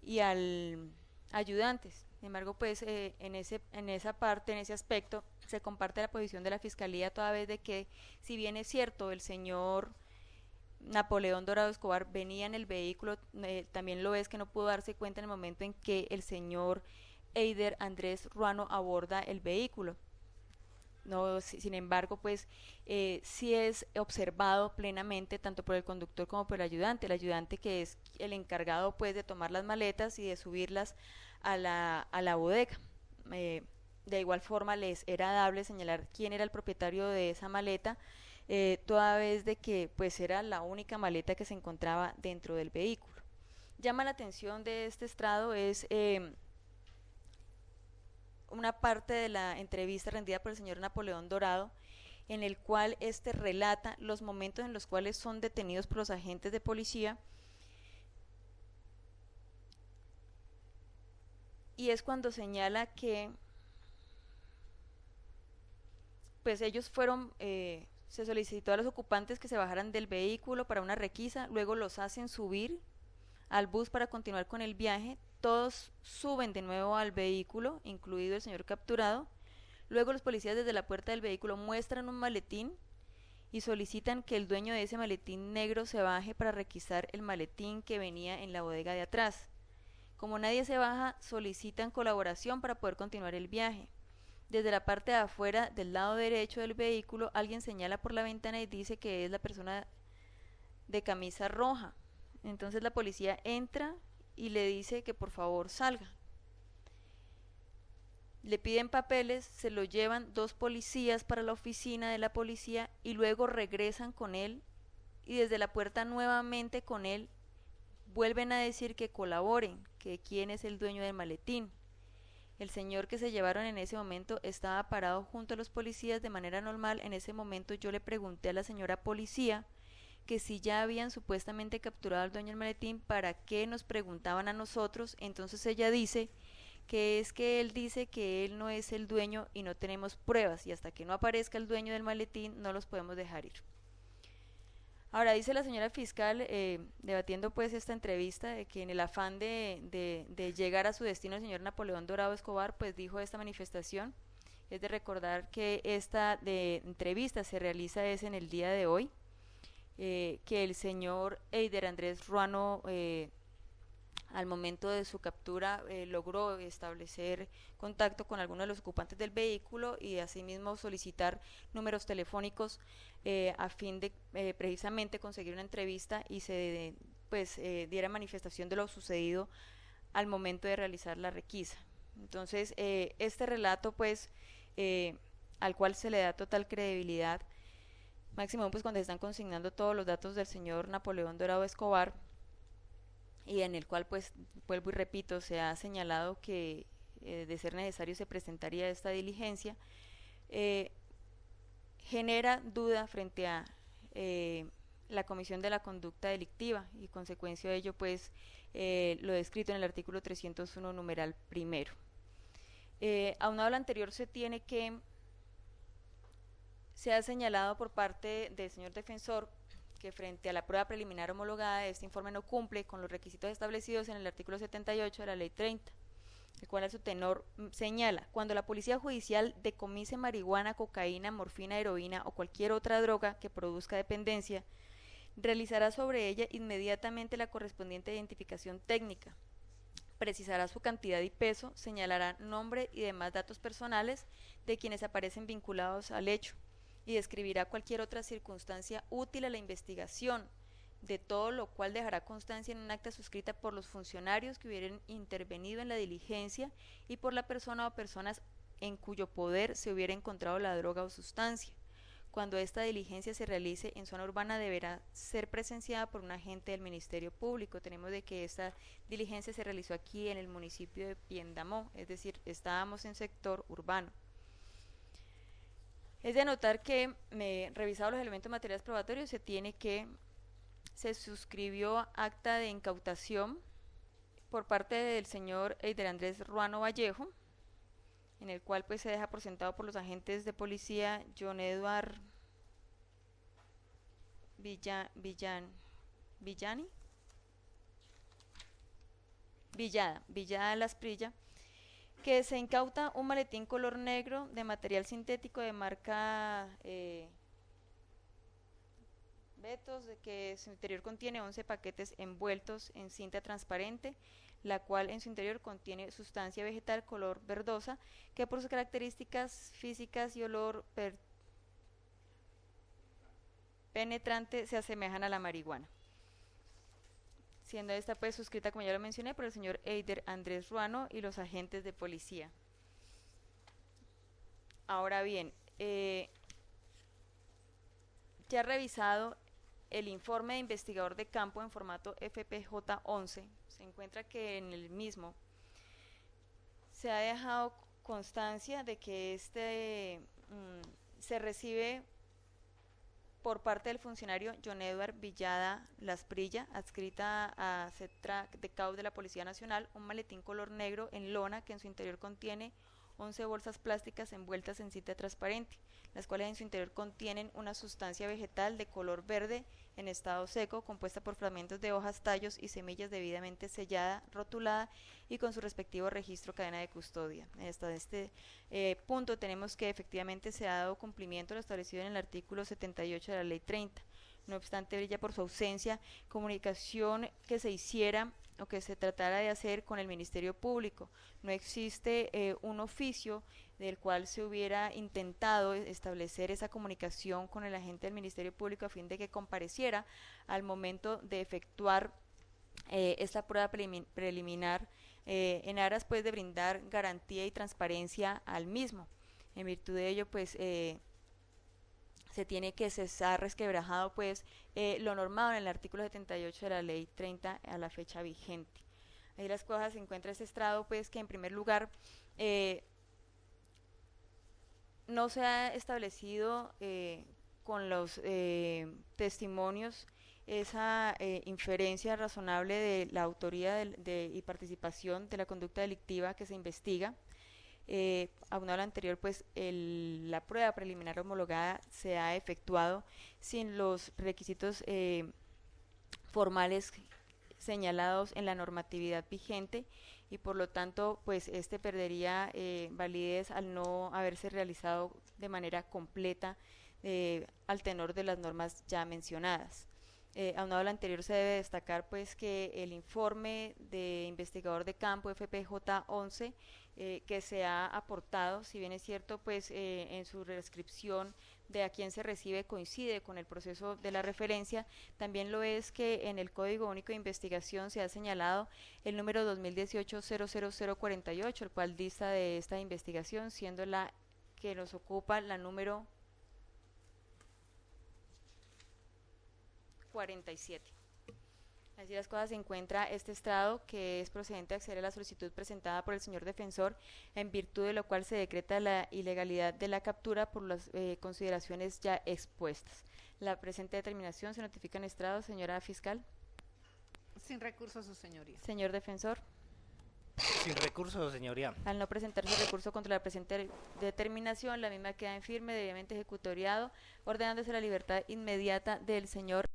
y al ayudante. Sin embargo, pues en esa parte, en ese aspecto, se comparte la posición de la Fiscalía, toda vez de que, si bien es cierto, el señor Napoleón Dorado Escobar venía en el vehículo, también lo es que no pudo darse cuenta en el momento en que el señor Eider Andrés Ruano aborda el vehículo. No, sin embargo, pues sí es observado plenamente tanto por el conductor como por el ayudante que es el encargado pues de tomar las maletas y de subirlas a la bodega. De igual forma les era dable señalar quién era el propietario de esa maleta, toda vez de que pues era la única maleta que se encontraba dentro del vehículo. Llama la atención de este estrado es una parte de la entrevista rendida por el señor Napoleón Dorado, en el cual relata los momentos en los cuales son detenidos por los agentes de policía, y es cuando señala que pues ellos fueron, se solicitó a los ocupantes que se bajaran del vehículo para una requisa, luego los hacen subir al bus para continuar con el viaje. Todos suben de nuevo al vehículo, incluido el señor capturado. Luego los policías desde la puerta del vehículo muestran un maletín y solicitan que el dueño de ese maletín negro se baje para requisar el maletín que venía en la bodega de atrás. Como nadie se baja, solicitan colaboración para poder continuar el viaje. Desde la parte de afuera, del lado derecho del vehículo, alguien señala por la ventana y dice que es la persona de camisa roja. Entonces la policía entra y le dice que por favor salga. Le piden papeles, se lo llevan 2 policías para la oficina de la policía y luego regresan con él y desde la puerta nuevamente con él vuelven a decir que colaboren, que quién es el dueño del maletín. El señor que se llevaron en ese momento estaba parado junto a los policías de manera normal. En ese momento yo le pregunté a la señora policía que si ya habían supuestamente capturado al dueño del maletín, ¿para qué nos preguntaban a nosotros? Entonces ella dice que es que él dice que él no es el dueño y no tenemos pruebas, y hasta que no aparezca el dueño del maletín no los podemos dejar ir. Ahora dice la señora fiscal, debatiendo pues esta entrevista, de que en el afán de llegar a su destino el señor Napoleón Dorado Escobar, pues dijo esta manifestación. Es de recordar que esta entrevista se realiza en el día de hoy, que el señor Eider Andrés Ruano al momento de su captura logró establecer contacto con algunos de los ocupantes del vehículo y asimismo solicitar números telefónicos a fin de precisamente conseguir una entrevista y se diera manifestación de lo sucedido al momento de realizar la requisa. Entonces este relato pues al cual se le da total credibilidad, máximo pues cuando se están consignando todos los datos del señor Napoleón Dorado Escobar, y en el cual pues vuelvo y repito, se ha señalado que de ser necesario se presentaría esta diligencia, genera duda frente a la comisión de la conducta delictiva y consecuencia de ello pues lo descrito en el artículo 301 numeral primero. Aunado a lo anterior se ha señalado por parte del señor defensor que frente a la prueba preliminar homologada, este informe no cumple con los requisitos establecidos en el artículo 78 de la ley 30, el cual a su tenor señala: cuando la policía judicial decomise marihuana, cocaína, morfina, heroína o cualquier otra droga que produzca dependencia, realizará sobre ella inmediatamente la correspondiente identificación técnica, precisará su cantidad y peso, señalará nombre y demás datos personales de quienes aparecen vinculados al hecho, y describirá cualquier otra circunstancia útil a la investigación, de todo lo cual dejará constancia en un acta suscrita por los funcionarios que hubieran intervenido en la diligencia y por la persona o personas en cuyo poder se hubiera encontrado la droga o sustancia. cuando esta diligencia se realice en zona urbana deberá ser presenciada por un agente del Ministerio Público. Tenemos de que esta diligencia se realizó aquí en el municipio de Piendamó, es decir, estábamos en sector urbano. Es de notar que, revisados los elementos materiales probatorios, se suscribió acta de incautación por parte del señor Eider Andrés Ruano Vallejo, en el cual pues se deja por sentado por los agentes de policía John Edward Villada Lasprilla, que se incauta un maletín color negro de material sintético de marca Betos, de que su interior contiene 11 paquetes envueltos en cinta transparente, la cual en su interior contiene sustancia vegetal color verdosa, que por sus características físicas y olor penetrante se asemejan a la marihuana. Siendo esta pues suscrita, como ya lo mencioné, por el señor Eider Andrés Ruano y los agentes de policía. Ahora bien, ya revisado el informe de investigador de campo en formato FPJ-11, se encuentra que en el mismo se ha dejado constancia de que se recibe por parte del funcionario John Edward Villada Lasprilla, adscrita a CETRAC de CAU de la Policía Nacional, un maletín color negro en lona que en su interior contiene 11 bolsas plásticas envueltas en cinta transparente, las cuales en su interior contienen una sustancia vegetal de color verde en estado seco, compuesta por fragmentos de hojas, tallos y semillas debidamente sellada, rotulada y con su respectivo registro cadena de custodia. Hasta este punto tenemos que efectivamente se ha dado cumplimiento a lo establecido en el artículo 78 de la Ley 30. No obstante, brilla por su ausencia comunicación que se hiciera o que se tratara de hacer con el Ministerio Público. No existe un oficio del cual se hubiera intentado establecer esa comunicación con el agente del Ministerio Público a fin de que compareciera al momento de efectuar esta prueba preliminar en aras pues de brindar garantía y transparencia al mismo. En virtud de ello pues se tiene que cesar resquebrajado pues lo normado en el artículo 78 de la Ley 30 a la fecha vigente. Ahí las cosas se encuentra este estrado pues que en primer lugar no se ha establecido con los testimonios esa inferencia razonable de la autoría y participación de la conducta delictiva que se investiga. Aunado a lo anterior, pues la prueba preliminar homologada se ha efectuado sin los requisitos formales señalados en la normatividad vigente y por lo tanto pues perdería validez al no haberse realizado de manera completa al tenor de las normas ya mencionadas. Aunado a lo anterior se debe destacar pues que el informe de investigador de campo FPJ-11 que se ha aportado, si bien es cierto pues en su descripción de a quién se recibe coincide con el proceso de la referencia, también lo es que en el Código Único de Investigación se ha señalado el número 2018-00048, el cual dista de esta investigación, siendo la que nos ocupa la número 47. Así las cosas se encuentra este estrado que es procedente a acceder a la solicitud presentada por el señor defensor, en virtud de lo cual se decreta la ilegalidad de la captura por las consideraciones ya expuestas. La presente determinación se notifica en estrado, señora fiscal. Sin recurso, su señoría. Señor defensor. Sin recurso, señoría. Al no presentarse recurso contra la presente determinación, la misma queda en firme, debidamente ejecutoriado, ordenándose la libertad inmediata del señor